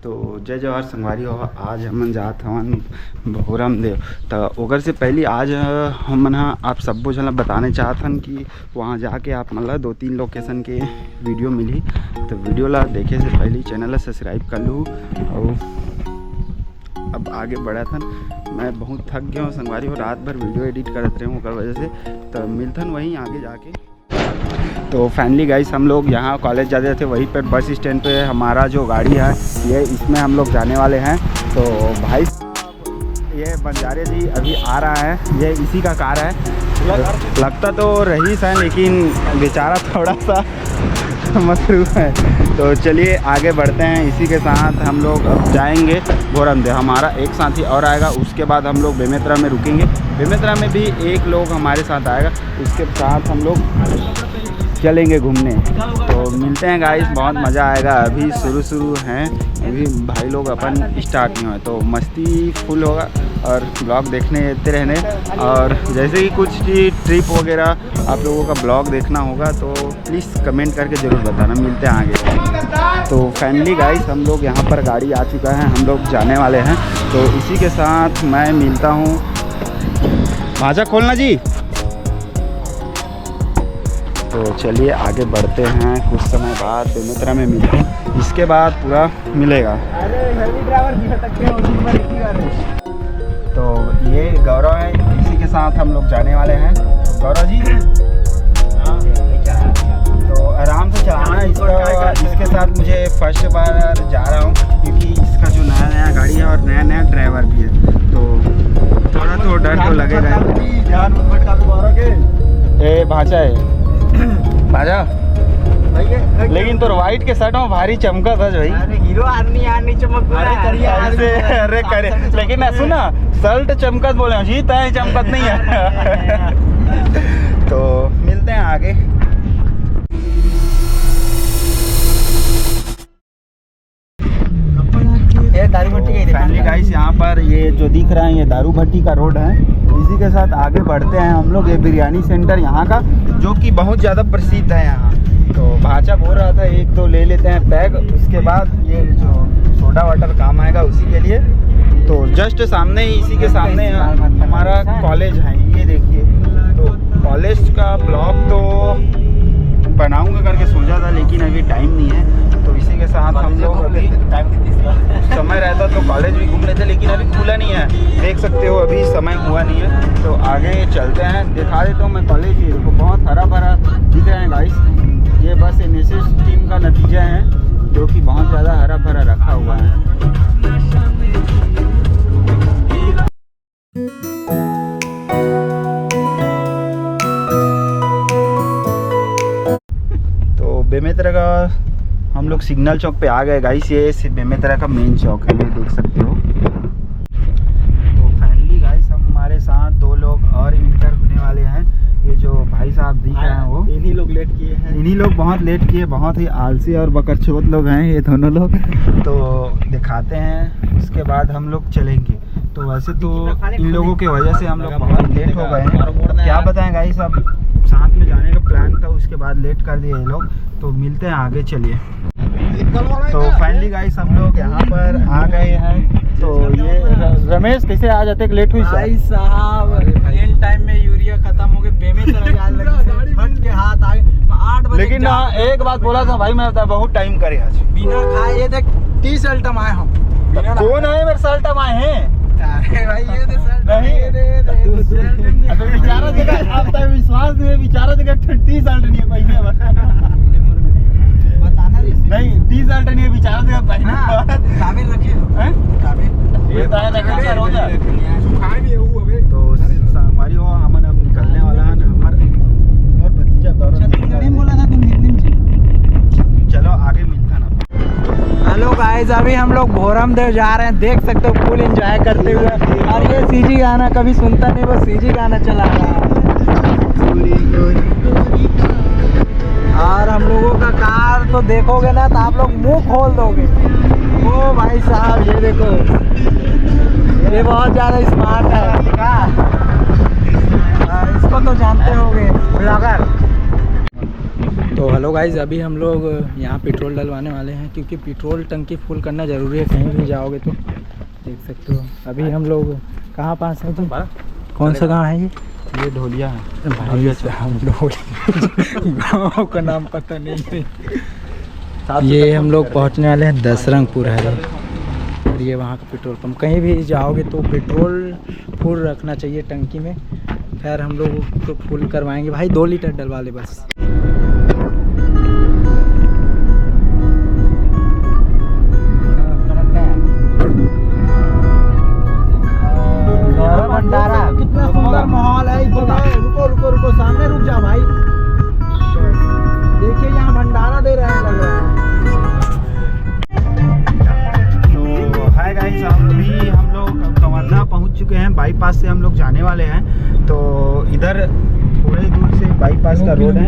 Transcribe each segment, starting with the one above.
तो जय जवाहर संगवारी हो। आज हमन जात हवन भोरम देव। तो ओकर से पहले आज हमन आप सब झन बताने चाहत हन कि वहाँ जाके आप मतलब 2-3 लोकेशन के वीडियो मिली। तो वीडियो ला देखे से पहले चैनल ला सब्सक्राइब कर लूँ। और अब आगे बढ़ा था। मैं बहुत थक गया हूँ संगवारी हो, रात भर वीडियो एडिट करते रहे हूँ वजह से। तो मिलथन वहीं आगे जाके। तो फाइनली गाइस हम लोग यहाँ कॉलेज जाते थे, वहीं पर बस स्टैंड पे हमारा जो गाड़ी है ये इसमें हम लोग जाने वाले हैं। तो भाई ये बंजारे जी अभी आ रहा है, ये इसी का कार है। लगता तो रईस है लेकिन बेचारा थोड़ा सा मसरूफ है। तो चलिए आगे बढ़ते हैं। इसी के साथ हम लोग अब जाएंगे भोरम देव। हमारा एक साथी और आएगा, उसके बाद हम लोग बेमेतरा में रुकेंगे। बेमेतरा में भी एक लोग हमारे साथ आएगा, उसके साथ हम लोग चलेंगे घूमने। तो मिलते हैं गाइस, बहुत मज़ा आएगा। अभी शुरू हैं, अभी भाई लोग अपन स्टार्ट नहीं हुए, तो मस्ती फुल होगा और ब्लॉग देखने देते रहने। और जैसे ही कुछ ट्रिप वगैरह आप लोगों का ब्लॉग देखना होगा तो प्लीज़ कमेंट करके ज़रूर बताना। मिलते हैं आगे। तो फाइनली गाइस हम लोग यहाँ पर गाड़ी आ चुका है, हम लोग जाने वाले हैं। तो इसी के साथ मैं मिलता हूँ। भाजा खोलना जी। तो चलिए आगे बढ़ते हैं, कुछ समय बाद बेमेतरा में मिलते हैं, इसके बाद पूरा मिलेगा। तो ये गौरव है, इसी के साथ हम लोग जाने वाले हैं। गौरव जी तो आराम से चलाना इसका। इसके साथ मुझे फर्स्ट बार जा रहा हूँ क्योंकि इसका जो नया गाड़ी है और नया ड्राइवर भी है, तो थोड़ा तो डर तो लगेगा। ये भाषा है भाजा, लेकिन तो वाइट के शर्ट में भारी चमका था भाई। अरे हीरो आदमी चमक अरे करे, लेकिन सुना शर्ट चमकत बोले जी, तय चमकत नहीं है। तो मिलते हैं आगे। दारू भट्टी फैमिली गाइस यहाँ पर ये जो दिख रहा है ये दारू भट्टी का रोड है। इसी के साथ आगे बढ़ते हैं हम लोग। ये बिरयानी सेंटर यहाँ का जो कि बहुत ज़्यादा प्रसिद्ध है यहाँ। तो भाचा बोल रहा था 1-2 ले लेते हैं पैक, उसके बाद ये जो सोडा वाटर काम आएगा उसी के लिए। तो जस्ट सामने ही, इसी के सामने हमारा कॉलेज है, ये देखिए। तो कॉलेज का ब्लॉग तो बनाऊंगा करके सोचा था लेकिन अभी टाइम नहीं है। तो इसी के साथ हम लोग अभी समय रहता तो कॉलेज भी घूम लेते, लेकिन अभी खुला नहीं है, देख सकते हो अभी समय हुआ नहीं है। तो आगे चलते हैं, दिखा देता हूँ मैं कॉलेज। ये देखो बहुत हरा भरा दिख रहा है गाइस। ये बस NSS टीम का नतीजा है जो कि बहुत ज़्यादा हरा भरा रखा हुआ है। तो बेमेतरा का हम लोग सिग्नल चौक पे आ गए गाइस। ये बेमेतरा का मेन चौक है, ये देख सकते हो। तो फाइनली गाइस हमारे साथ 2 लोग और इंटर होने वाले हैं। ये जो भाई साहब दिख रहे हैं वो इन्हीं लोग लेट किए हैं। इन्हीं लोग बहुत लेट किए, बहुत ही आलसी और बकरचोद लोग हैं ये दोनों लोग। तो दिखाते हैं, उसके बाद हम लोग चलेंगे। तो वैसे तो इन लोगों की वजह से हम लोग बहुत लेट हो गए हैं। क्या बताएं गाइस, अब साथ में जाने का प्लान था, उसके बाद लेट कर दिए ये लोग। तो मिलते हैं आगे, चलिए। तो फाइनली गाइस हम लोग यहाँ पर आ गए हैं। तो ये रमेश कैसे आ जाते लेट हुई भाई साहब, एंड टाइम में यूरिया खत्म हो गए, बेमेतरा जाने लगे, फट के हाथ आ गए 8 बजे। लेकिन एक बात बोला था भाई, मैं बहुत टाइम करे आज बिना खाए। ये देख टी-शर्ट आए हम। कौन है मेरे शर्ट आए हैं? अरे भाई ये दे शर्ट नहीं, अबे बेचारा जगह आप तो विश्वास नहीं, बेचारा जगह टी-शर्ट नहीं है पहने बताना नहीं, टी-शर्ट नहीं है बेचारा जगह पहने। काबिल रखे हैं काबिल ये ताया रखे सर हो जाए सुखाए भी वो अबे। तो हमारी हो हमन अब निकलने वाला है ना। हमारा और भतीजा गौरव नहीं बोला था तुम हिंदी में। चलो आगे मिलता ना। हेलो गाइस, अभी हम लोग भोरम देव जा रहे हैं, देख सकते हो फुल एंजॉय करते हुए। और ये सीजी गाना कभी सुनता नहीं, वो सीजी गाना चला रहा है। और हम लोगों का कार तो देखोगे ना तो आप लोग मुंह खोल दोगे। ओ भाई साहब ये देखो, ये बहुत ज़्यादा स्मार्ट है। इसको तो जानते होगे, ब्लॉगर। तो हेलो गाइज, अभी हम लोग यहाँ पेट्रोल डलवाने वाले हैं क्योंकि पेट्रोल टंकी फुल करना ज़रूरी है, कहीं भी जाओगे तो। देख सकते हो अभी हम लोग कहाँ पास हैं तुम? कौन सा गाँव है ये ढोलिया है भाई। अच्छा, हम लोग गाँव का नाम पता नहीं है। ये हम लोग पहुँचने वाले हैं दसरंगपुर है और ये वहाँ का पेट्रोल पंप। कहीं भी जाओगे तो पेट्रोल फुल रखना चाहिए टंकी में। खैर हम लोग तो फुल करवाएंगे भाई, 2 लीटर डलवा ले बस। भंडारा कितना सुंदर माहौल है। रुको सामने रुक जा भाई। देखिए यहाँ भंडारा दे रहे हैं, लग रहा है। तो हाय गाइस, अभी हम लोग कवर्धा पहुंच चुके हैं। बाईपास से हम लोग जाने वाले हैं। तो इधर थोड़े दूर से बाईपास का रोड है,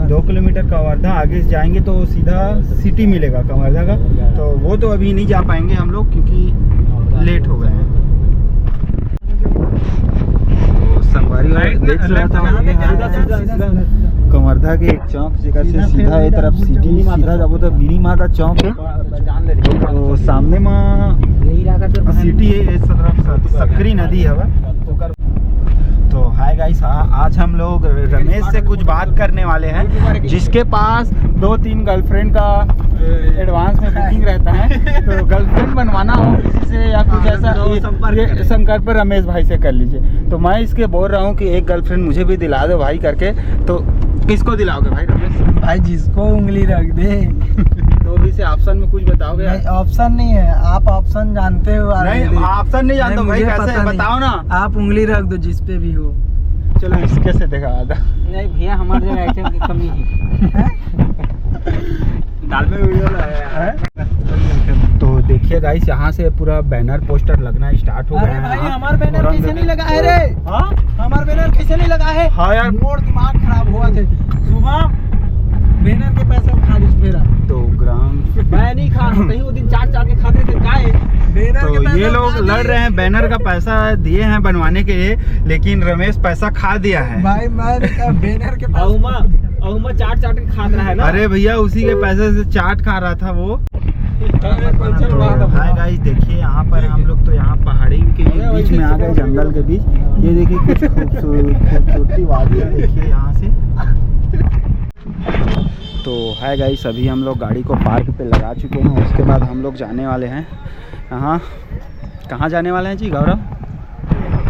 2 किलोमीटर कवर्धा आगे जाएंगे तो सीधा सिटी मिलेगा कवर्धा का। तो वो तो अभी नहीं जा पाएंगे हम लोग क्योंकि लेट हो गए हैं। तो संगवारी देख रहा था कवर्धा के एक चौक जगह से सीधा ये तरफ सिटी सीधा जाबो तो मिनी माता चौक है। तो सामने में सिटी है, इस तरफ सकरी नदी है। तो हाय गाइस, आज हम लोग रमेश से कुछ बात करने वाले हैं, जिसके पास 2-3 गर्लफ्रेंड का एडवांस में बुकिंग रहता है। तो गर्लफ्रेंड बनवाना हो किसी से या कुछ ऐसा, संपर्क पर रमेश भाई से कर लीजिए। तो मैं इसके बोल रहा हूँ कि एक गर्लफ्रेंड मुझे भी दिला दो भाई करके। तो किसको दिलाओगे भाई रमेश? भाई जिसको उंगली रख दे। तो भी से ऑप्शन में कुछ बताओगे? नहीं, ऑप्शन नहीं है। आप ऑप्शन जानते हो? नहीं, ऑप्शन नहीं जानता भाई, कैसे बताओ ना। आप उंगली रख दो जिस पे भी हो। चलो इसके से देखा आधा। नहीं भैया, हमारे जगह आइटम की कमी है। दाल में वीडियो लाया है। तो देखिए गाइस, यहाँ से पूरा बैनर पोस्टर लगना स्टार्ट हो गया है। भाई हमारा बैनर कैसे नहीं लगा है रे? हाँ, हमारा बैनर कैसे नहीं लगा है? हाँ यार, मोर दिमाग खराब हुआ थे सुबह। बैनर के पैसे खा ली मेरा। तो ग्राम मैं नहीं खा, कहीं वो दिन चाट के खाते थे गाय। तो ये लोग लड़ रहे हैं, बैनर का पैसा दिए हैं बनवाने के लिए, लेकिन रमेश पैसा खा दिया है। भाई मैं बैनर के अहुमा चाट के खा रहा है ना। अरे भैया, उसी के पैसे से चाट खा रहा था वो। तो हाय गाइस, देखिए यहाँ पर हम लोग तो यहाँ पहाड़ी के बीच में आ गए, जंगल के बीच। ये देखिए कुछ खूबसूरती वादी है, देखिए यहाँ से। तो हाय गाइस, अभी हम लोग गाड़ी को पार्क पे लगा चुके हैं। उसके बाद हम लोग जाने वाले हैं यहाँ। कहाँ जाने वाले हैं जी गौरव?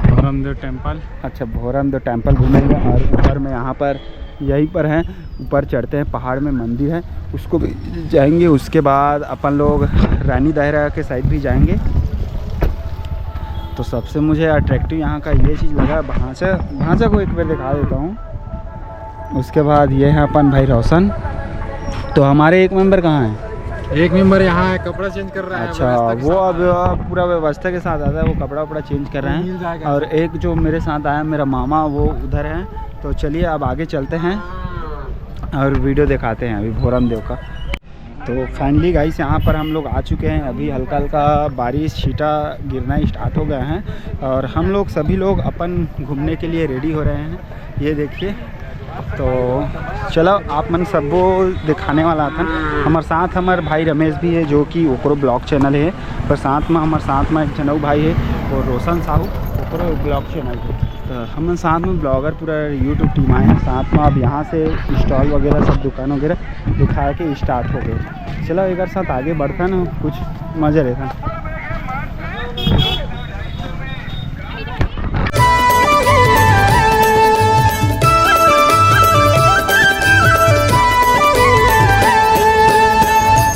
भोरमदेव टेम्पल। अच्छा, भोरमदेव टेम्पल घूमेंगे। और ऊपर में यहाँ पर यहीं पर हैं, ऊपर चढ़ते हैं, पहाड़ में मंदिर है, उसको भी जाएंगे। उसके बाद अपन लोग रानी दायरा के साइड भी जाएंगे। तो सबसे मुझे अट्रैक्टिव यहाँ का ये चीज़ लगा, भांसा को एक बार दिखा देता हूँ। उसके बाद ये है अपन भाई रोशन। तो हमारे एक मेंबर कहाँ है? एक मेंबर यहाँ है, कपड़ा चेंज कर रहा है। अच्छा, वो अब पूरा व्यवस्था के साथ आता है, वो कपड़ा चेंज कर रहे हैं। और एक जो मेरे साथ आया मेरा मामा, वो उधर है। तो चलिए अब आगे चलते हैं और वीडियो दिखाते हैं अभी भोरमदेव का। तो फाइनली गाइस, यहाँ पर हम लोग आ चुके हैं। अभी हल्का हल्का बारिश छींटा गिरना स्टार्ट हो गए हैं और हम लोग सभी लोग अपन घूमने के लिए रेडी हो रहे हैं। ये देखिए। तो चलो आप मन सबको दिखाने वाला था। हमारे साथ हमारे भाई रमेश भी है, जो कि ओकरो ब्लॉग चैनल है। पर साथ में हमारे साथ में एक जनऊ भाई है और रोशन साहू, ओकरो ब्लॉग चैनल है। तो हम साथ में ब्लॉगर पूरा यूट्यूब टीम आए हैं साथ में। अब यहाँ से स्टॉल वगैरह सब दुकान वगैरह दिखा के स्टार्ट हो गए। चलो एक साथ आगे बढ़ता ना, कुछ मज़ा रहता।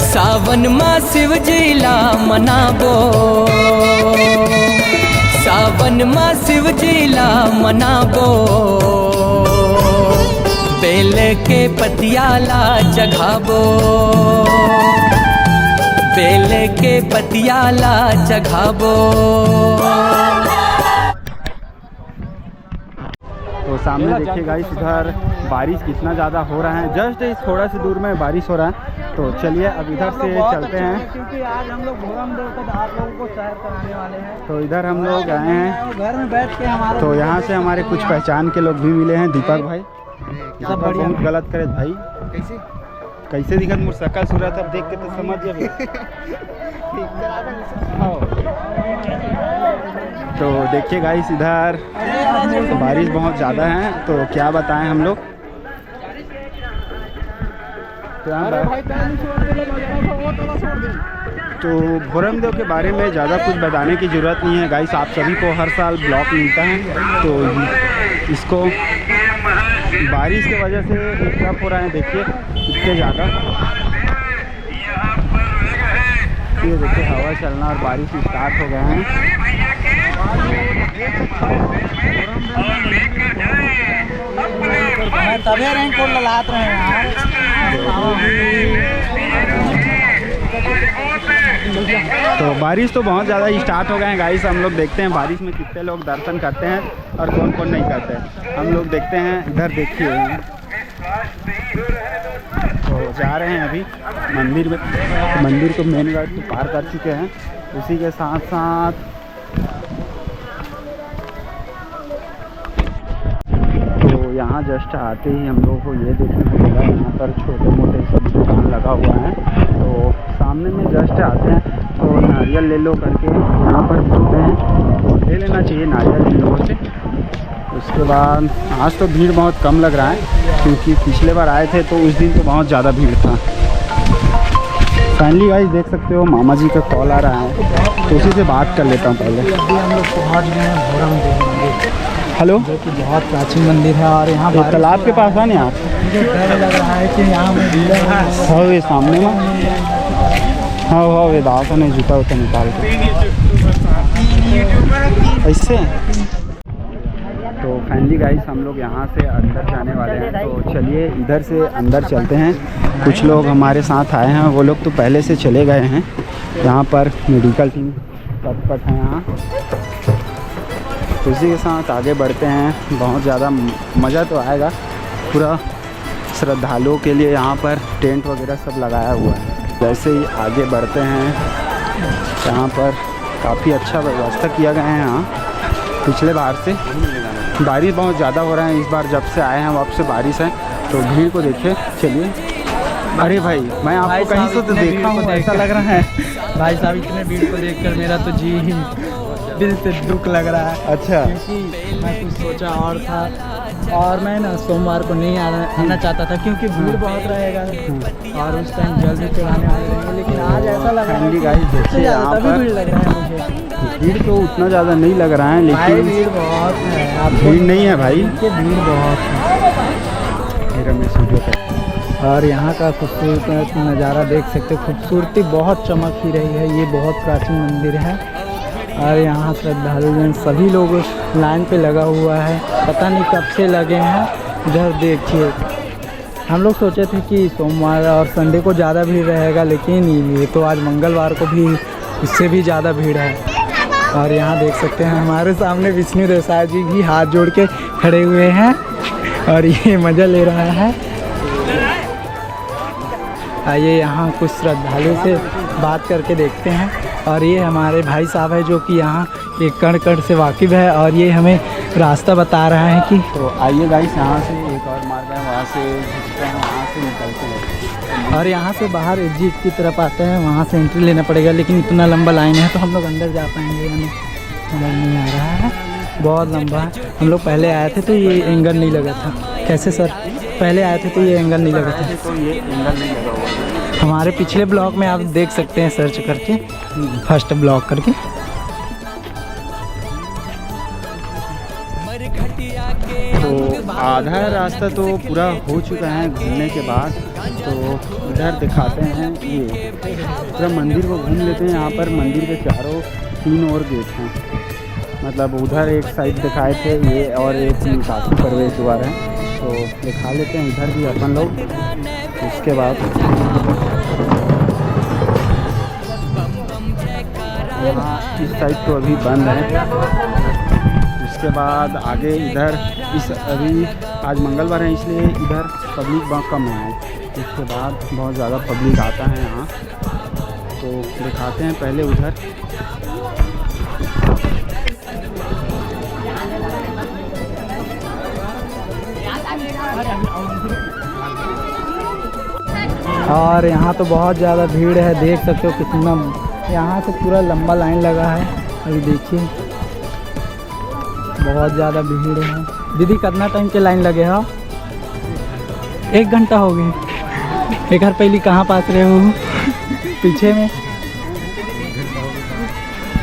सावन माँ शिव जिला मनाबो, सावन माँ शिव जिला मनाबो, बेल के पतियाला जगाबो, बेल के पतियाला जगाबो। तो सामने देखिए गाइस, इधर बारिश कितना ज़्यादा हो रहा है। जस्ट इस थोड़ा सी दूर में बारिश हो रहा है। तो चलिए अब इधर से चलते हैं, क्योंकि आज हम लोग भोरमदेव को आप लोगों को सैर कराने वाले हैं। तो इधर हम लोग आए हैं घर में बैठ के हमारे। तो यहाँ से हमारे कुछ पहचान के लोग भी मिले हैं। दीपक भाई, सब बढ़िया। बहुत गलत करे भाई। कैसे कैसे दिखत मोर शकल सूरत अब देख के तो समझ जाबे। तो देखिए गाइस इधर तो बारिश बहुत ज़्यादा है, तो क्या बताएं हम लोग। तो भोरम देव के बारे में ज़्यादा कुछ बताने की ज़रूरत नहीं है गाइस, आप सभी को हर साल ब्लॉक मिलता है। तो इसको बारिश की वजह से डिस्टर्ब हो रहा है, देखिए इतने ज़्यादा। ये देखिए हवा चलना और बारिश स्टार्ट हो गए हैं। तभी रैंक को ललात रहे हैं। तो बारिश तो बहुत ज़्यादा स्टार्ट हो गए हैं गाइस। हम लोग देखते हैं बारिश में कितने लोग दर्शन करते हैं और कौन कौन नहीं करते हैं। हम लोग देखते हैं, इधर देखिए तो जा रहे हैं अभी मंदिर में। मंदिर को मेन गेट को पार कर चुके हैं। उसी के साथ साथ तो यहाँ जस्ट आते ही हम लोगों को ये देखने को मिला, यहाँ पर छोटे मोटे सब दुकान लगा हुआ है। तो सामने में जस्ट आते हैं तो नारियल ले लो करके यहाँ पर बोलते हैं, तो ले लेना चाहिए नारियल इन लोगों से। उसके बाद आज तो भीड़ बहुत कम लग रहा है, क्योंकि पिछले बार आए थे तो उस दिन तो बहुत ज़्यादा भीड़ था। फाइनली गाइस देख सकते हो मामा जी का कॉल आ रहा है, तो उसी से बात कर लेता हूँ पहले। अभी हम लोग पहुँच गए हैं भोरम देव मंदिर, हेलो, जो कि बहुत प्राचीन मंदिर है। और यहाँ तो तालाब के पास है ना आप? मुझे डर लग रहा है कि यहाँ में भीड़ है। हाँ ये सामने में, हाँ हाँ वे दासा ने जूता उता निकाल के ऐसे। तो फाइनली गाइस हम लोग यहाँ से अंदर जाने वाले हैं, तो चलिए इधर से अंदर चलते हैं। कुछ लोग हमारे साथ आए हैं, वो लोग तो पहले से चले गए हैं। यहाँ पर मेडिकल टीम तत्पर है यहाँ, तो उसी के साथ आगे बढ़ते हैं। बहुत ज़्यादा मज़ा तो आएगा। पूरा श्रद्धालुओं के लिए यहाँ पर टेंट वगैरह सब लगाया हुआ है। जैसे ही आगे बढ़ते हैं यहाँ पर काफ़ी अच्छा व्यवस्था किया गया है। यहाँ पिछले बार से बारिश बहुत ज़्यादा हो रहा है, इस बार जब से आए हैं वब से बारिश है। तो भीड़ को देखिए, चलिए। अरे भाई मैं आपको कहीं से तो देखा हूँ, ऐसा लग रहा है। भाई साहब इतने भीड़ को देखकर मेरा तो जी दिल से दुख लग रहा है। अच्छा, क्योंकि मैं कुछ सोचा और था, और मैं ना सोमवार को नहीं आना चाहता था, क्योंकि भीड़ बहुत रहेगा और उस टाइम जल्दी चढ़ाने वाले रहेंगे। लेकिन आज ऐसा लग रहा है देखिए यहाँ तभी पर भीड़ लग रहा है मुझे। भीड़ तो उतना ज़्यादा नहीं लग रहा है, भाई लेकिन भीड़ बहुत है। आप भीड़ नहीं है भाई, ये भीड़ बहुत है। रमेश और यहाँ का खूबसूरत नज़ारा देख सकते हो, खूबसूरती बहुत चमक ही रही है। ये बहुत प्राचीन मंदिर है और यहाँ श्रद्धालु सभी लोग लाइन पे लगा हुआ है, पता नहीं कब से लगे हैं। इधर देखिए, हम लोग सोचे थे कि सोमवार और संडे को ज़्यादा भीड़ रहेगा, लेकिन ये तो आज मंगलवार को भी इससे भी ज़्यादा भीड़ है। और यहाँ देख सकते हैं हमारे सामने विष्णु देसाई जी भी हाथ जोड़ के खड़े हुए हैं और ये मज़ा ले रहा है। आइए यहाँ कुछ श्रद्धालु से बात करके देखते हैं। और ये हमारे भाई साहब है, जो कि यहाँ एक कण कण से वाकिफ़ है और ये हमें रास्ता बता रहा है कि तो आइए गाइस, यहाँ से एक और मार्ग है, वहाँ से घुसते हैं, वहाँ से निकलते हैं। और यहाँ से बाहर एग्जिट की तरफ आते हैं, वहाँ से एंट्री लेना पड़ेगा। लेकिन इतना लंबा लाइन है तो हम लोग अंदर जा पाएंगे या नहीं समझ नहीं आ रहा है, बहुत लंबा है। हम लोग पहले आए थे तो ये एंगल नहीं लगा था। कैसे सर? पहले आए थे तो ये एंगल नहीं लगा था। तो ये एंगल नहीं लगा हुआ है। हमारे पिछले ब्लॉग में आप देख सकते हैं, सर्च करके फर्स्ट ब्लॉग करके। तो आधा रास्ता तो पूरा हो चुका है घूमने के बाद। तो इधर दिखाते हैं, ये पूरा मंदिर को घूम लेते हैं। यहाँ पर मंदिर के चारों 3 और गेट हैं, मतलब उधर एक साइड दिखाए थे ये, और एक निकासी प्रवेश द्वार है, तो दिखा लेते हैं इधर भी अपन लोग। उसके बाद यहाँ इस साइड तो अभी बंद है। उसके बाद आगे इधर इस अभी आज मंगलवार है इसलिए इधर पब्लिक बहुत कम है। इसके बाद बहुत ज़्यादा पब्लिक आता है यहाँ, तो दिखाते हैं पहले उधर। और यहाँ तो बहुत ज़्यादा भीड़ है, देख सकते हो कितना, यहाँ से पूरा लंबा लाइन लगा है। अभी देखिए बहुत ज़्यादा भीड़ है। दीदी कितना टाइम के लाइन लगे हो? 1 घंटा हो गई। एक बार पहले कहाँ पास रहे हो? पीछे में।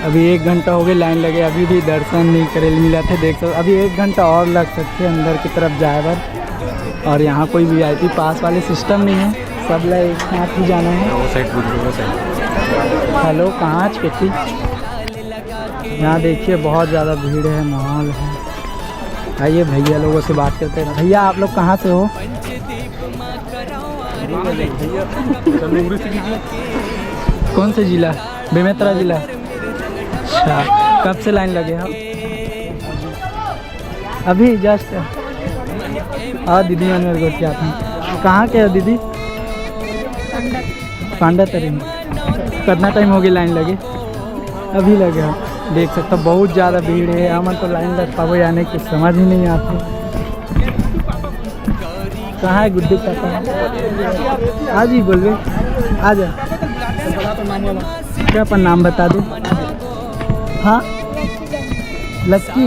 अभी 1 घंटा हो गया लाइन लगे, अभी भी दर्शन नहीं करे मिला थे। देख सकते अभी 1 घंटा और लग सकते हैं अंदर की तरफ जाए पर। और यहाँ कोई VIP पास वाले सिस्टम नहीं है, सब लोग एक साथ ही जाना है। हेलो कहाँ खेती? यहाँ देखिए बहुत ज़्यादा भीड़ है, माहौल है। आइए भैया लोगों से बात करते हैं। भैया आप लोग कहाँ से हो? कौन से जिला? बेमेतरा जिला। अच्छा, कब से लाइन लगे हो? अभी जस्ट। हाँ दीदी मैंने मेरे को क्या था, कहाँ के हो दीदी? पांडातरी में। कितना टाइम हो गया लाइन लगे? अभी लगे हो। देख सकते हो बहुत ज़्यादा भीड़ है। हम तो लाइन लग पाओ यानी कि समझ ही नहीं आती। कहाँ है गुड्डी का? हाँ जी बोल रहे आ जा। क्या अपन नाम बता दो? हाँ लक्की,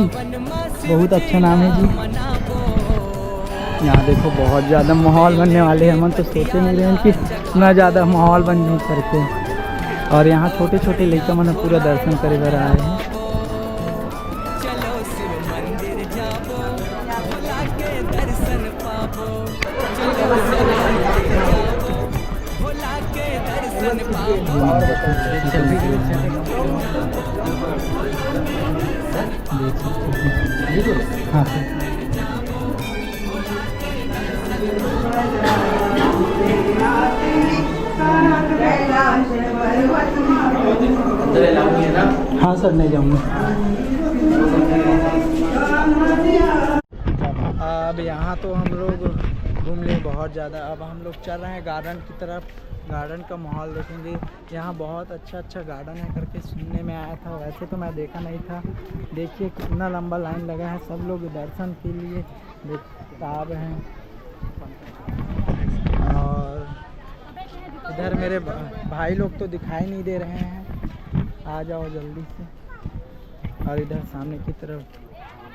बहुत अच्छा नाम है जी। यहाँ देखो बहुत ज़्यादा माहौल बनने वाले हैं। हम तो सोचे नहीं रहे कि इतना ज़्यादा माहौल बन नहीं करके। और यहाँ छोटे छोटे लड़का मैंने पूरा दर्शन करे बर आए हैं। हाँ हाँ सर नहीं जाऊँगा। अब यहाँ तो हम लोग घूम लिए बहुत ज़्यादा। अब हम लोग चल रहे हैं गार्डन की तरफ। गार्डन का माहौल देखेंगे। यहाँ बहुत अच्छा गार्डन है करके सुनने में आया था, वैसे तो मैं देखा नहीं था। देखिए कितना लंबा लाइन लगा है, सब लोग दर्शन के लिए बेताब हैं। और इधर मेरे भाई लोग तो दिखाई नहीं दे रहे हैं, आ जाओ जल्दी से। और इधर सामने की तरफ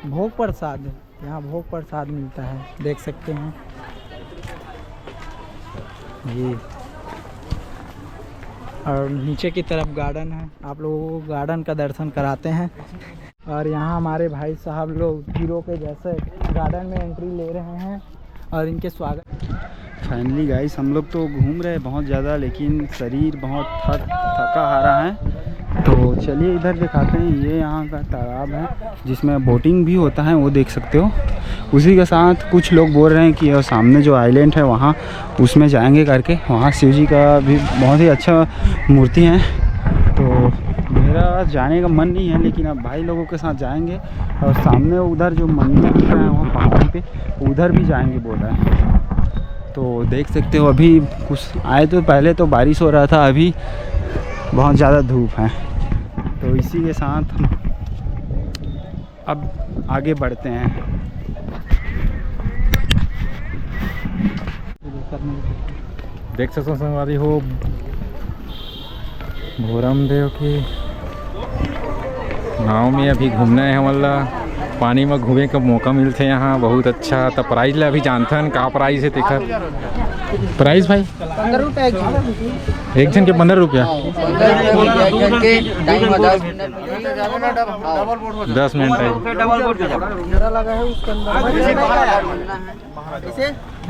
भोग प्रसाद है, यहाँ भोग प्रसाद मिलता है, देख सकते हैं ये। और नीचे की तरफ गार्डन है, आप लोगों को गार्डन का दर्शन कराते हैं। और यहाँ हमारे भाई साहब लोग हीरो के जैसे गार्डन में एंट्री ले रहे हैं और इनके स्वागत। फाइनली गाइस हम लोग तो घूम रहे हैं बहुत ज़्यादा, लेकिन शरीर बहुत थका हारा है। तो चलिए इधर दिखाते हैं। ये यहाँ का तालाब है जिसमें बोटिंग भी होता है, वो देख सकते हो। उसी के साथ कुछ लोग बोल रहे हैं कि सामने जो आइलैंड है वहाँ उसमें जाएंगे करके। वहाँ शिव जी का भी बहुत ही अच्छा मूर्ति है। तो मेरा जाने का मन नहीं है, लेकिन अब भाई लोगों के साथ जाएंगे। और सामने उधर जो मंदिर दिख रहा है वहाँ पहाड़ी पे, उधर भी जाएंगे बोल रहा है। तो देख सकते हो अभी कुछ आए तो पहले तो बारिश हो रहा था, अभी बहुत ज़्यादा धूप है। तो इसी के साथ हम अब आगे बढ़ते हैं। देख सकते हो संगवारी हो भोरम देव की नाव में अभी घूमना है हमला। पानी में घूमे का मौका मिलते यहाँ, बहुत अच्छा। तो प्राइस ले अभी जानते हैं का प्राइस है देखा। प्राइस भाई 15 रुपये एक जन के 15 रुपया 10 मिनट है।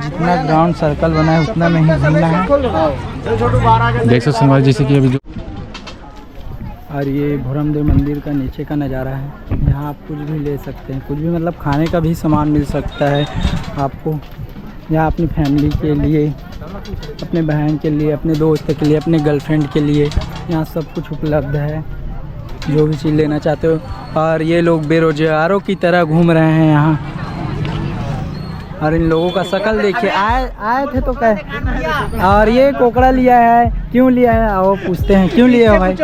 जितना ग्राउंड सर्कल बना है उतना में ही घूमना है। देख सकते हैं जैसे कि अभी जो। और ये भोरमदेव मंदिर का नीचे का नज़ारा है। यहाँ आप कुछ भी ले सकते हैं, कुछ भी मतलब खाने का भी सामान मिल सकता है आपको। यहाँ अपनी फैमिली के लिए, अपने बहन के लिए, अपने दोस्त के लिए, अपने गर्लफ्रेंड के लिए यहाँ सब कुछ उपलब्ध है, जो भी चीज़ लेना चाहते हो। और ये लोग बेरोजगारों की तरह घूम रहे हैं यहाँ। और इन लोगों का शक्ल देखिए, आए थे तो कहे। और ये कोकड़ा लिया है, क्यों लिया है? आओ पूछते हैं क्यों लिए हो भाई?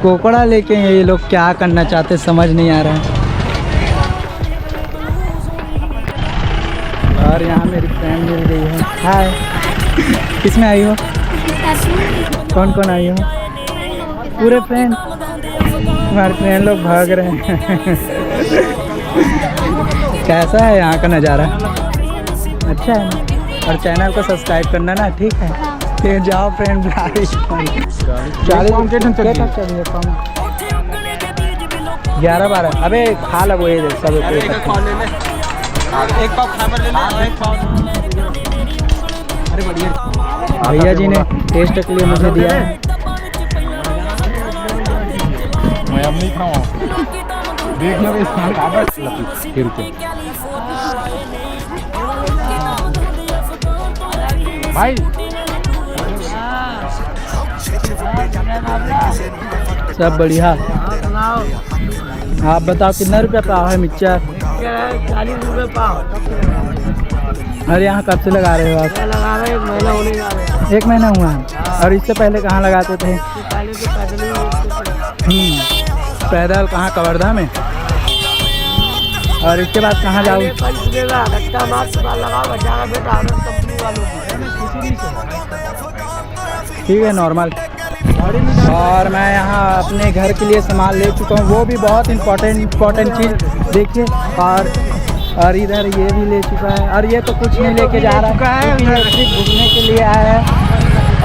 कोकड़ा लेके ये लोग क्या करना चाहते समझ नहीं आ रहा है। और यहाँ मेरी फ्रेंड मिल गई है, हाय। किसमें आई हो? कौन कौन आई हो? पूरे फ्रेंड? हमारे फ्रेंड लोग भाग रहे हैं। कैसा है यहाँ का नज़ारा? अच्छा है ना? और चैनल को सब्सक्राइब करना ना, ठीक है? फिर जाओ फ्रेंड। 11-12। अबे खा लगो ये सब। भैया जी ने टेस्ट के लिए मुझे दिया है। मैं अब नहीं खाऊँ, देख लो भाई। सब बढ़िया। आप बताओ कितना रुपया पाव है मिर्चा? 40 रुपये पाव। अरे यहाँ कब से लगा रहे हो आप? लगा रहे 1 महीना होने जा रहा है। 1 महीना हुआ है। और इससे पहले कहाँ लगाते थे? पहले तो पैदल ही पैदल कहाँ? कवर्धा में। और इसके बाद कहाँ जाओ? ठीक है, नॉर्मल। और मैं यहाँ अपने घर के लिए सामान ले चुका हूँ, वो भी बहुत इम्पोर्टेंट चीज़। देखिए, और इधर ये भी ले चुका है। और ये तो कुछ नहीं लेके जा रहा है, सिर्फ घूमने के लिए आया है।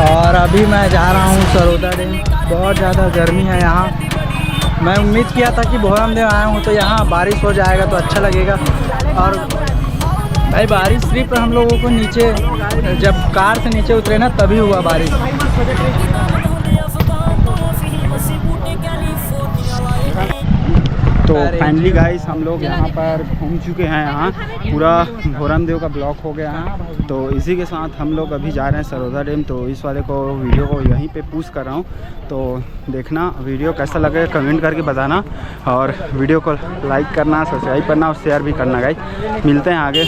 और अभी मैं जा रहा हूँ सरोदा डैम। बहुत ज़्यादा गर्मी है यहाँ। मैं उम्मीद किया था कि भोरम देव आया हूँ तो यहाँ बारिश हो जाएगा तो अच्छा लगेगा। और भाई बारिश सिर्फ हम लोगों को नीचे, जब कार से नीचे उतरे ना तभी हुआ बारिश। तो फाइनली गाइस हम लोग यहाँ पर घूम चुके हैं। यहाँ पूरा भोरम देव का ब्लॉक हो गया है। तो इसी के साथ हम लोग अभी जा रहे हैं सरोदा डैम। तो इस वाले को वीडियो को यहीं पे पोस्ट कर रहा हूँ। तो देखना वीडियो कैसा लगे, कमेंट करके बताना। और वीडियो को लाइक करना, सब्सक्राइब करना और शेयर भी करना गाइस। मिलते हैं आगे।